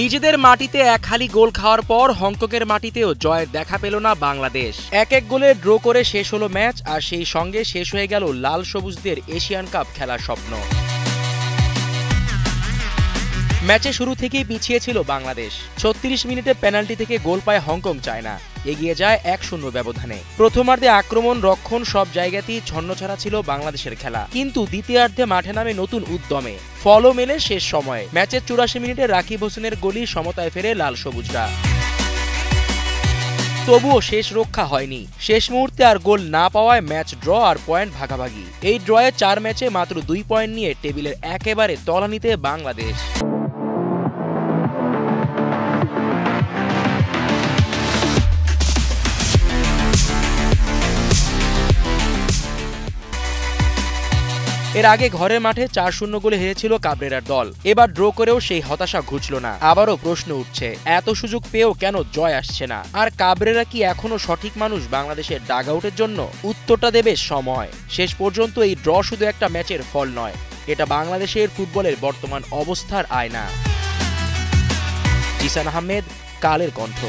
নিজেদের মাটিতে এক হালি গোল খাওয়ার পর হংকংয়ের মাটিতেও জয়ের দেখা পেল না বাংলাদেশ। এক গোলে ড্র করে শেষ হলো ম্যাচ, আর সেই সঙ্গে শেষ হয়ে গেল লাল সবুজদের এশিয়ান কাপ খেলার স্বপ্ন। ম্যাচে শুরু থেকেই পিছিয়ে ছিল বাংলাদেশ। ৩৬ মিনিটে পেনাল্টি থেকে গোল পায় হংকং চায়না, এগিয়ে যায় ১-০ ব্যবধানে। প্রথমার্ধে আক্রমণ রক্ষণ সব জায়গাতেই ছন্নছাড়া ছিল বাংলাদেশের খেলা, কিন্তু দ্বিতীয়ার্ধে মাঠে নামে নতুন উদ্যমে, ফলও মেলে শেষ সময়ে। ম্যাচের ৮৪ মিনিটে রাকিব হোসেনের গোলই সমতায় ফেরে লাল সবুজরা। তবুও শেষ রক্ষা হয়নি। শেষ মুহূর্তে আর গোল না পাওয়ায় ম্যাচ ড্র আর পয়েন্ট ভাগাভাগি। এই ড্রয়ে ৪ ম্যাচে মাত্র ২ পয়েন্ট নিয়ে টেবিলের একেবারে তলানিতে বাংলাদেশ। এর আগে ঘরের মাঠে ৪-০ গোলে হেরেছিল কাবরেরার দল। এবার ড্র করেও সেই হতাশা ঘুচল না। আবারও প্রশ্ন উঠছে, এত সুযোগ পেয়েও কেন জয় আসছে না? আর কাবরেরা কি এখনো সঠিক মানুষ বাংলাদেশের ডাগ আউটের জন্য? উত্তরটা দেবে সময়। শেষ পর্যন্ত এই ড্র শুধু একটা ম্যাচের ফল নয়, এটা বাংলাদেশের ফুটবলের বর্তমান অবস্থার আয়না। জিসান আহমেদ, কালের কণ্ঠ।